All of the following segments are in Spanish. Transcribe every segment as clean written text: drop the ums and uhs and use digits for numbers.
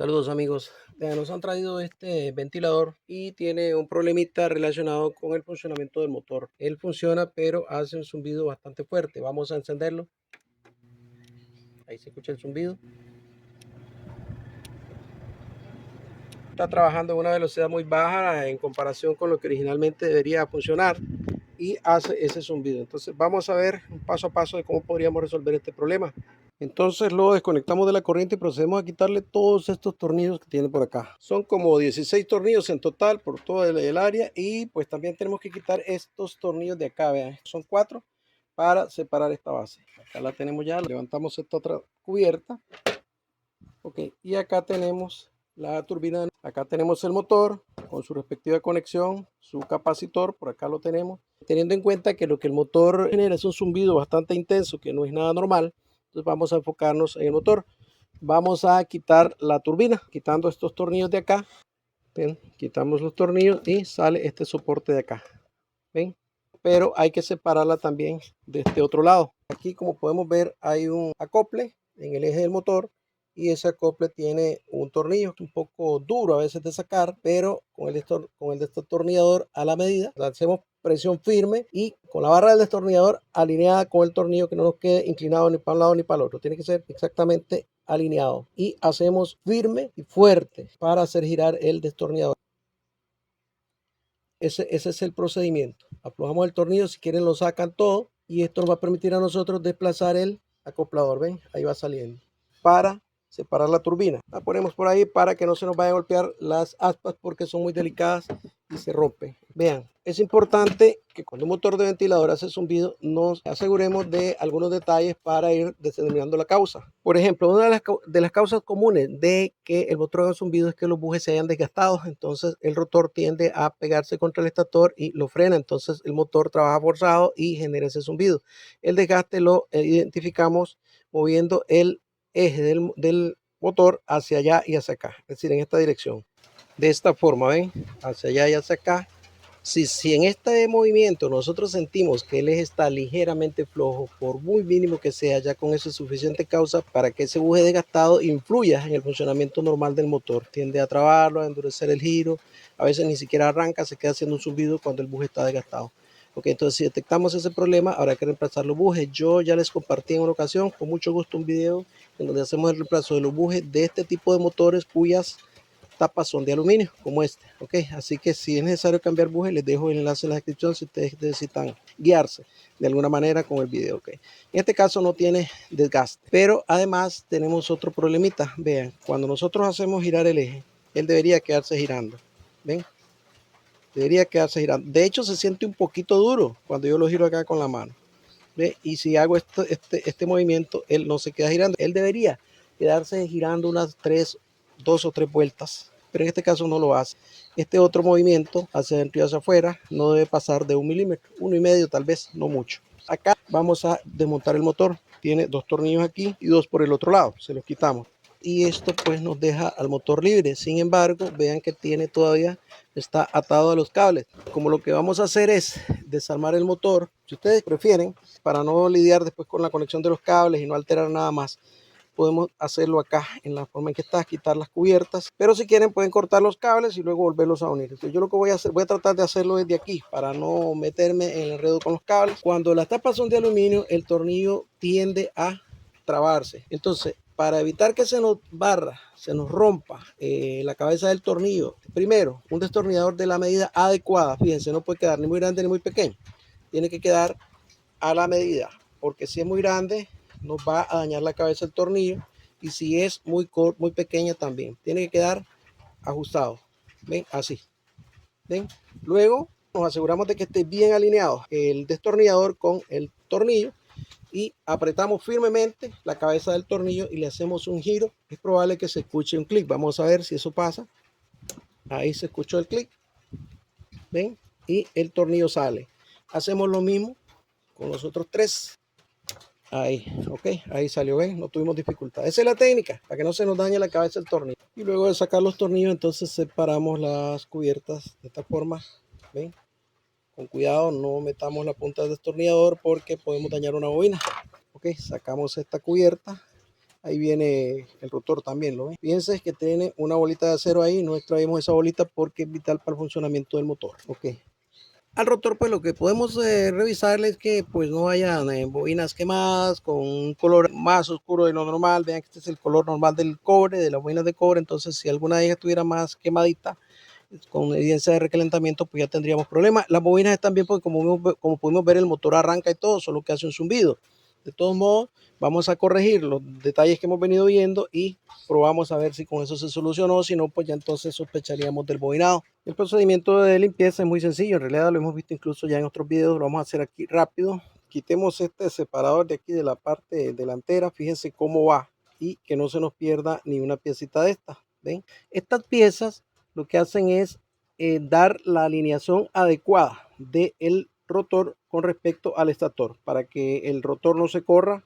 Saludos amigos. Vean, nos han traído este ventilador y tiene un problemita relacionado con el funcionamiento del motor. Él funciona, pero hace un zumbido bastante fuerte. Vamos a encenderlo. Ahí se escucha el zumbido. Está trabajando a una velocidad muy baja en comparación con lo que originalmente debería funcionar y hace ese zumbido. Entonces vamos a ver un paso a paso de cómo podríamos resolver este problema. Entonces lo desconectamos de la corriente y procedemos a quitarle todos estos tornillos que tiene por acá. Son como 16 tornillos en total por todo el área, y pues también tenemos que quitar estos tornillos de acá, vean, son 4 para separar esta base. Acá la tenemos ya, levantamos esta otra cubierta. Ok, y acá tenemos la turbina, acá tenemos el motor con su respectiva conexión, su capacitor, por acá lo tenemos. Teniendo en cuenta que lo que el motor genera es un zumbido bastante intenso, que no es nada normal, entonces vamos a enfocarnos en el motor. Vamos a quitar la turbina, quitando estos tornillos de acá. ¿Ven? Quitamos los tornillos y sale este soporte de acá. ¿Ven? Pero hay que separarla también de este otro lado. Aquí, como podemos ver, hay un acople en el eje del motor, y ese acople tiene un tornillo un poco duro a veces de sacar, pero con el destornillador a la medida, hacemos presión firme y con la barra del destornillador alineada con el tornillo, que no nos quede inclinado ni para un lado ni para el otro, tiene que ser exactamente alineado, y hacemos firme y fuerte para hacer girar el destornillador. Ese es el procedimiento. Aflojamos el tornillo, si quieren lo sacan todo, y esto nos va a permitir a nosotros desplazar el acoplador. ¿Ven? Ahí va saliendo. Para separar la turbina. La ponemos por ahí para que no se nos vaya a golpear las aspas, porque son muy delicadas y se rompen. Vean, es importante que cuando un motor de ventilador hace zumbido nos aseguremos de algunos detalles para ir determinando la causa. Por ejemplo, una de las causas comunes de que el motor haga zumbido es que los bujes se hayan desgastado. Entonces el rotor tiende a pegarse contra el estator y lo frena. Entonces el motor trabaja forzado y genera ese zumbido. El desgaste lo identificamos moviendo el eje del motor hacia allá y hacia acá, es decir, en esta dirección. De esta forma, ven, hacia allá y hacia acá. Si en este movimiento nosotros sentimos que el eje está ligeramente flojo, por muy mínimo que sea, ya con eso es suficiente causa para que ese buje desgastado influya en el funcionamiento normal del motor. Tiende a trabarlo, a endurecer el giro, a veces ni siquiera arranca, se queda haciendo un zumbido cuando el buje está desgastado. Ok, entonces si detectamos ese problema, habrá que reemplazar los bujes. Yo ya les compartí en una ocasión, con mucho gusto, un video en donde hacemos el reemplazo de los bujes de este tipo de motores cuyas tapas son de aluminio, como este. Ok, así que si es necesario cambiar buje, les dejo el enlace en la descripción si ustedes necesitan guiarse de alguna manera con el video. Ok, en este caso no tiene desgaste, pero además tenemos otro problemita. Vean, cuando nosotros hacemos girar el eje, él debería quedarse girando. Ven, debería quedarse girando. De hecho, se siente un poquito duro cuando yo lo giro acá con la mano. ¿Ve? Y si hago este movimiento, él no se queda girando. Él debería quedarse girando unas 2 o 3 vueltas, pero en este caso no lo hace. Este otro movimiento hacia adentro y hacia afuera no debe pasar de 1 milímetro, 1,5 tal vez, no mucho. Acá vamos a desmontar el motor. Tiene 2 tornillos aquí y 2 por el otro lado. Se los quitamos. Y esto pues nos deja al motor libre. Sin embargo, vean que tiene todavía, está atado a los cables. Como lo que vamos a hacer es desarmar el motor, si ustedes prefieren, para no lidiar después con la conexión de los cables y no alterar nada más, podemos hacerlo acá en la forma en que está, quitar las cubiertas, pero si quieren pueden cortar los cables y luego volverlos a unir. Entonces yo lo que voy a hacer, voy a tratar de hacerlo desde aquí para no meterme en el enredo con los cables. Cuando las tapas son de aluminio, el tornillo tiende a trabarse. Entonces, para evitar que se nos barra, se nos rompa la cabeza del tornillo, primero, un destornillador de la medida adecuada. Fíjense, no puede quedar ni muy grande ni muy pequeño. Tiene que quedar a la medida, porque si es muy grande, nos va a dañar la cabeza del tornillo, y si es muy pequeña también. Tiene que quedar ajustado. ¿Ven? Así. ¿Ven? Luego nos aseguramos de que esté bien alineado el destornillador con el tornillo, y apretamos firmemente la cabeza del tornillo y le hacemos un giro. Es probable que se escuche un clic. Vamos a ver si eso pasa. Ahí se escuchó el clic. ¿Ven? Y el tornillo sale. Hacemos lo mismo con los otros 3. Ahí, ok, ahí salió, ven, no tuvimos dificultad. Esa es la técnica, para que no se nos dañe la cabeza del tornillo. Y luego de sacar los tornillos, entonces separamos las cubiertas de esta forma, ven. Con cuidado, no metamos la punta del destornillador porque podemos dañar una bobina. Ok, sacamos esta cubierta Ahí viene el rotor también, ¿lo ven? Fíjense que tiene una bolita de acero ahí, no extraemos esa bolita porque es vital para el funcionamiento del motor. Ok. Al rotor, pues lo que podemos revisarle es que pues no hayan bobinas quemadas con un color más oscuro de lo normal. Vean que este es el color normal del cobre, de las bobinas de cobre. Entonces, si alguna de ellas estuviera más quemadita, con evidencia de recalentamiento, pues ya tendríamos problemas. Las bobinas están bien porque como pudimos ver, el motor arranca y todo, solo que hace un zumbido. De todos modos, vamos a corregir los detalles que hemos venido viendo y probamos a ver si con eso se solucionó. Si no, pues ya entonces sospecharíamos del bobinado. El procedimiento de limpieza es muy sencillo. En realidad lo hemos visto incluso ya en otros videos. Lo vamos a hacer aquí rápido. Quitemos este separador de aquí de la parte delantera. Fíjense cómo va y que no se nos pierda ni una piecita de esta. ¿Ven? Estas piezas lo que hacen es dar la alineación adecuada del rotor con respecto al estator, para que el rotor no se corra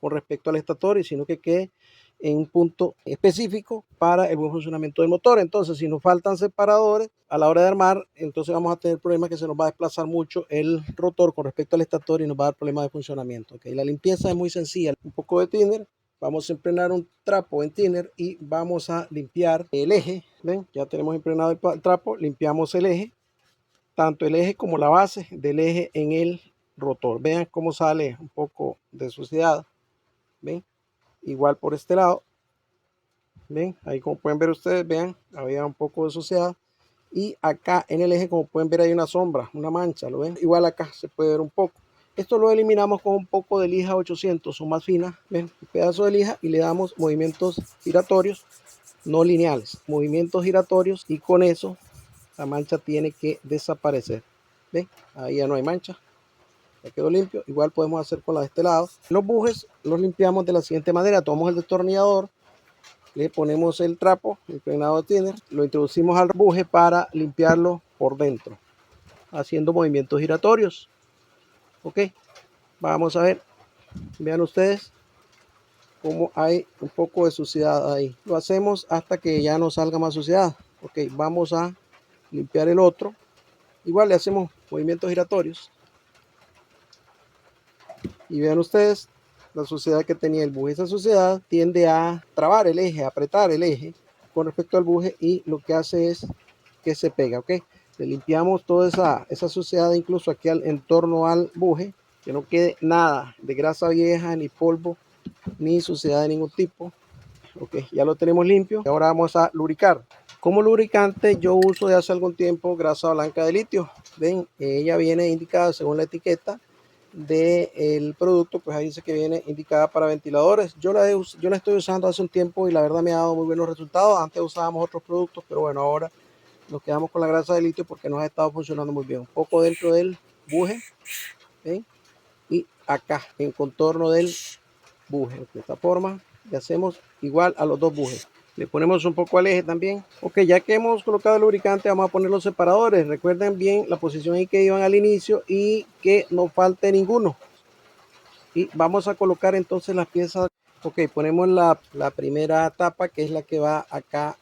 con respecto al estator, y sino que quede en un punto específico para el buen funcionamiento del motor. Entonces, si nos faltan separadores a la hora de armar, entonces vamos a tener problemas que se nos va a desplazar mucho el rotor con respecto al estator y nos va a dar problemas de funcionamiento. ¿Okay? La limpieza es muy sencilla. Un poco de thinner. Vamos a emplenar un trapo en thinner y vamos a limpiar el eje. ¿Ven? Ya tenemos emplenado el trapo. Limpiamos el eje, tanto el eje como la base del eje en el rotor. Vean cómo sale un poco de suciedad. ¿Ven? Igual por este lado. ¿Ven? Ahí como pueden ver ustedes, vean, había un poco de suciedad. Y acá en el eje, como pueden ver, hay una sombra, una mancha. ¿Lo ven? Igual acá se puede ver un poco. Esto lo eliminamos con un poco de lija 800 o más fina, ven, un pedazo de lija, y le damos movimientos giratorios no lineales, movimientos giratorios, y con eso la mancha tiene que desaparecer. ¿Ven? Ahí ya no hay mancha, ya quedó limpio. Igual podemos hacer con la de este lado. Los bujes los limpiamos de la siguiente manera. Tomamos el destornillador, le ponemos el trapo impregnado de thinner, lo introducimos al buje para limpiarlo por dentro, haciendo movimientos giratorios. Ok, vamos a ver, vean ustedes como hay un poco de suciedad ahí. Lo hacemos hasta que ya no salga más suciedad. Ok, vamos a limpiar el otro. Igual le hacemos movimientos giratorios. Y vean ustedes la suciedad que tenía el buje. Esa suciedad tiende a trabar el eje, a apretar el eje con respecto al buje, y lo que hace es que se pega. Ok, le limpiamos toda esa suciedad, incluso aquí en torno al buje, que no quede nada de grasa vieja, ni polvo, ni suciedad de ningún tipo. Ok, ya lo tenemos limpio. Ahora vamos a lubricar. Como lubricante yo uso de hace algún tiempo grasa blanca de litio. Ven, ella viene indicada según la etiqueta del producto, pues ahí dice que viene indicada para ventiladores. Yo la estoy usando hace un tiempo y la verdad me ha dado muy buenos resultados. Antes usábamos otros productos, pero bueno, ahora nos quedamos con la grasa de litio porque nos ha estado funcionando muy bien. Un poco dentro del buje, ¿ven? Y acá en contorno del buje, de esta forma, y hacemos igual a los dos bujes. Le ponemos un poco al eje también. Ok, ya que hemos colocado el lubricante, vamos a poner los separadores. Recuerden bien la posición en que iban al inicio y que no falte ninguno. Y vamos a colocar entonces las piezas. Ok, ponemos la primera tapa, que es la que va acá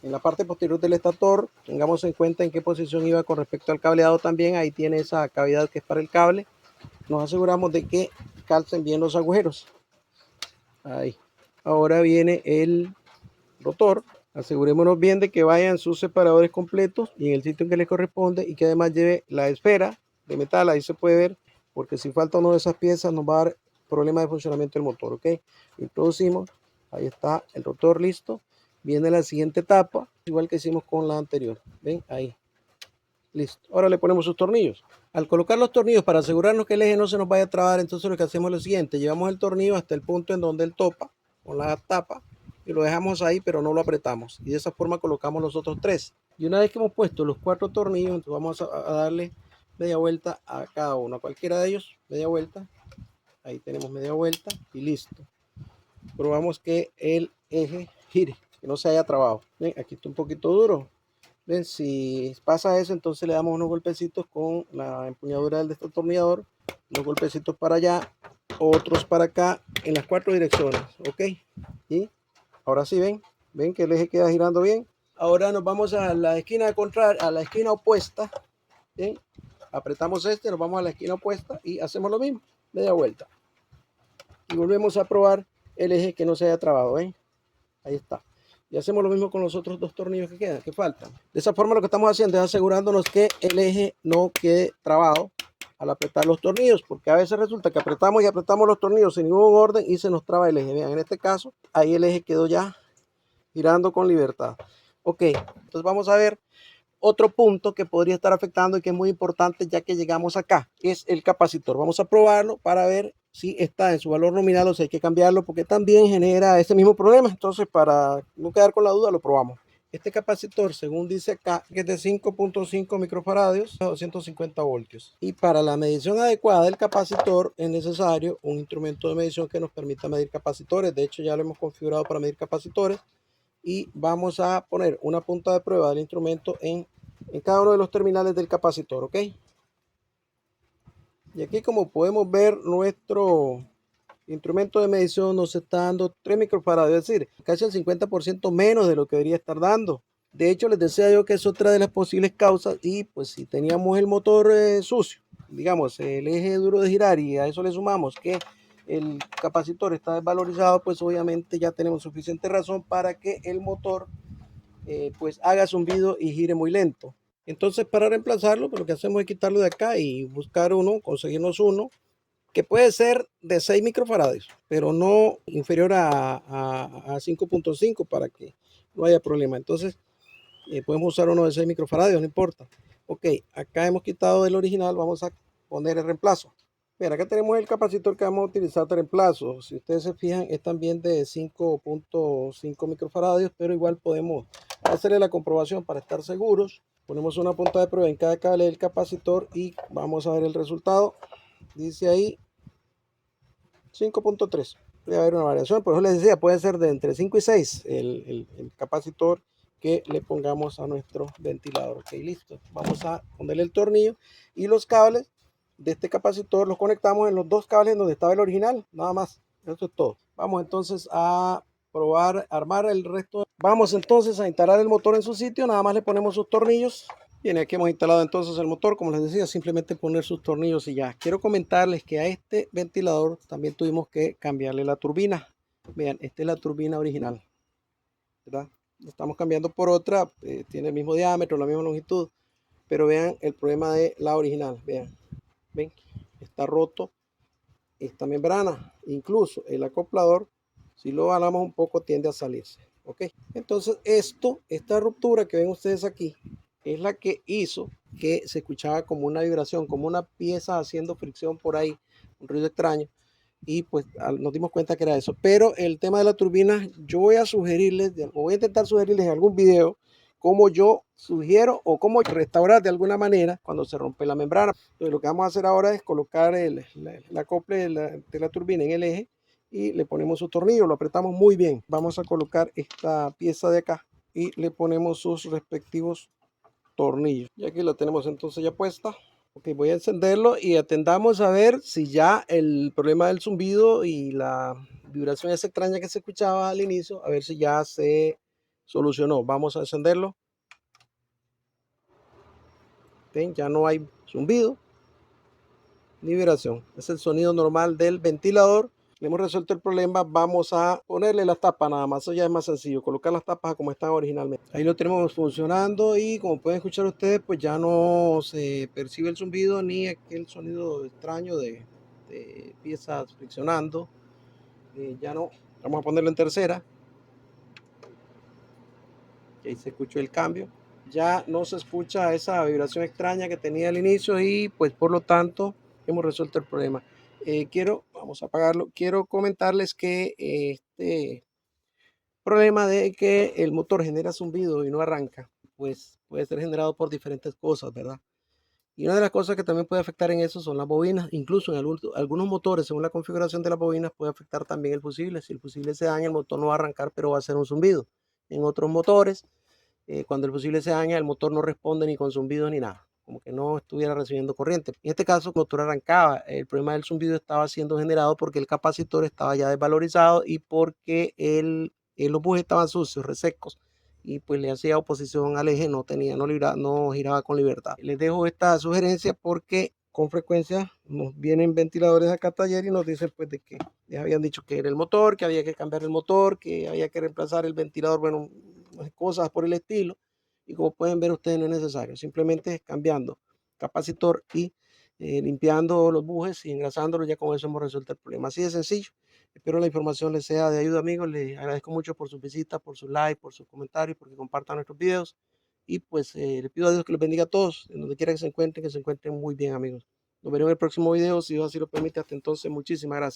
en la parte posterior del estator. Tengamos en cuenta en qué posición iba con respecto al cableado también. Ahí tiene esa cavidad que es para el cable. Nos aseguramos de que calcen bien los agujeros. Ahí. Ahora viene el rotor. Asegurémonos bien de que vayan sus separadores completos y en el sitio en que les corresponde, y que además lleve la esfera de metal. Ahí se puede ver, porque si falta una de esas piezas nos va a dar problema de funcionamiento del motor. Ok, introducimos, ahí está el rotor listo. Viene la siguiente etapa, igual que hicimos con la anterior. Ven ahí, listo. Ahora le ponemos sus tornillos. Al colocar los tornillos, para asegurarnos que el eje no se nos vaya a trabar, entonces lo que hacemos es lo siguiente: llevamos el tornillo hasta el punto en donde él topa con la tapa y lo dejamos ahí, pero no lo apretamos, y de esa forma colocamos los otros tres. Y una vez que hemos puesto los 4 tornillos, entonces vamos a darle media vuelta a cada uno, a cualquiera de ellos, media vuelta. Ahí tenemos media vuelta y listo. Probamos que el eje gire, que no se haya trabado. ¿Ven? Aquí está un poquito duro. ¿Ven? Si pasa eso, entonces le damos unos golpecitos con la empuñadura del destornillador, unos golpecitos para allá, otros para acá, en las 4 direcciones. Ok, y ahora sí ven que el eje queda girando bien. Ahora nos vamos a la esquina contraria, a la esquina opuesta. ¿Ven? Apretamos este, nos vamos a la esquina opuesta y hacemos lo mismo, media vuelta. Y volvemos a probar el eje que no se haya trabado, ¿eh? Ahí está. Y hacemos lo mismo con los otros dos tornillos que quedan, que faltan. De esa forma lo que estamos haciendo es asegurándonos que el eje no quede trabado al apretar los tornillos, porque a veces resulta que apretamos y apretamos los tornillos sin ningún orden y se nos traba el eje. Vean, en este caso, ahí el eje quedó ya girando con libertad. Ok, entonces vamos a ver otro punto que podría estar afectando y que es muy importante ya que llegamos acá, es el capacitor. Vamos a probarlo para ver si está en su valor nominal o si hay que cambiarlo, porque también genera ese mismo problema. Entonces, para no quedar con la duda, lo probamos. Este capacitor, según dice acá, es de 5.5 microfaradios a 250 voltios. Y para la medición adecuada del capacitor es necesario un instrumento de medición que nos permita medir capacitores. De hecho, ya lo hemos configurado para medir capacitores. Y vamos a poner una punta de prueba del instrumento en cada uno de los terminales del capacitor, ¿ok? Y aquí, como podemos ver, nuestro instrumento de medición nos está dando 3 microfaradios, es decir, casi el 50% menos de lo que debería estar dando. De hecho, les decía yo que es otra de las posibles causas. Y pues si teníamos el motor sucio, digamos, el eje duro de girar, y a eso le sumamos que el capacitor está desvalorizado, pues obviamente ya tenemos suficiente razón para que el motor pues haga zumbido y gire muy lento. Entonces, para reemplazarlo, pues lo que hacemos es quitarlo de acá y buscar uno, conseguirnos uno que puede ser de 6 microfaradios, pero no inferior a 5.5 para que no haya problema. Entonces, podemos usar uno de 6 microfaradios, no importa. Ok, acá hemos quitado del original, vamos a poner el reemplazo. Mira, acá tenemos el capacitor que vamos a utilizar de reemplazo. Si ustedes se fijan, es también de 5.5 microfaradios, pero igual podemos hacerle la comprobación para estar seguros. Ponemos una punta de prueba en cada cable del capacitor y vamos a ver el resultado. Dice ahí 5.3. Puede haber una variación, por eso les decía, puede ser de entre 5 y 6 el capacitor que le pongamos a nuestro ventilador. Ok, listo. Vamos a ponerle el tornillo y los cables de este capacitor los conectamos en los dos cables donde estaba el original, nada más. Eso es todo. Vamos entonces a probar, armar el resto. Vamos entonces a instalar el motor en su sitio, nada más le ponemos sus tornillos. Bien, aquí hemos instalado entonces el motor, como les decía, simplemente poner sus tornillos y ya. Quiero comentarles que a este ventilador también tuvimos que cambiarle la turbina. Vean, esta es la turbina original, ¿verdad? Lo estamos cambiando por otra, tiene el mismo diámetro, la misma longitud, pero vean el problema de la original. Vean, ven, está roto esta membrana, incluso el acoplador, si lo jalamos un poco tiende a salirse. Ok, entonces esta ruptura que ven ustedes aquí es la que hizo que se escuchaba como una vibración, como una pieza haciendo fricción por ahí, un ruido extraño. Y pues nos dimos cuenta que era eso. Pero el tema de la turbina, yo voy a sugerirles, o voy a intentar sugerirles en algún video cómo yo sugiero o cómo restaurar de alguna manera cuando se rompe la membrana. Entonces lo que vamos a hacer ahora es colocar el acople de la turbina en el eje y le ponemos su tornillo, lo apretamos muy bien. Vamos a colocar esta pieza de acá y le ponemos sus respectivos tornillos. Y aquí la tenemos entonces ya puesta. Ok, voy a encenderlo y atendamos a ver si ya el problema del zumbido y la vibración esa extraña que se escuchaba al inicio, a ver si ya se solucionó. Vamos a encenderlo. ¿Ven? Ya no hay zumbido ni vibración. Es el sonido normal del ventilador. Le hemos resuelto el problema. Vamos a ponerle las tapas nada más. Eso ya es más sencillo. Colocar las tapas como están originalmente. Ahí lo tenemos funcionando y como pueden escuchar ustedes, pues ya no se percibe el zumbido ni aquel sonido extraño de piezas friccionando. Ya no. Vamos a ponerlo en tercera. Y ahí se escuchó el cambio. Ya no se escucha esa vibración extraña que tenía al inicio y pues por lo tanto hemos resuelto el problema. Vamos a apagarlo. Quiero comentarles que este problema de que el motor genera zumbido y no arranca, pues puede ser generado por diferentes cosas, ¿verdad? Y una de las cosas que también puede afectar en eso son las bobinas. Incluso en algunos motores, según la configuración de las bobinas, puede afectar también el fusible. Si el fusible se daña, el motor no va a arrancar, pero va a hacer un zumbido. En otros motores, cuando el fusible se daña, el motor no responde ni con zumbido ni nada, como que no estuviera recibiendo corriente. En este caso, el motor arrancaba. El problema del zumbido estaba siendo generado porque el capacitor estaba ya desvalorizado y porque los bujes estaban sucios, resecos, y pues le hacía oposición al eje, no giraba con libertad. Les dejo esta sugerencia porque con frecuencia nos vienen ventiladores acá al taller y nos dicen pues de que les habían dicho que era el motor, que había que cambiar el motor, que había que reemplazar el ventilador, bueno, cosas por el estilo. Y como pueden ver ustedes no es necesario, simplemente cambiando capacitor y limpiando los bujes y engrasándolos, ya con eso hemos resuelto el problema. Así de sencillo. Espero la información les sea de ayuda, amigos. Les agradezco mucho por su visita, por su like, por sus comentarios, porque compartan nuestros videos. Y pues le pido a Dios que los bendiga a todos, en donde quiera que se encuentren muy bien, amigos. Nos veremos en el próximo video, si Dios así lo permite. Hasta entonces, muchísimas gracias.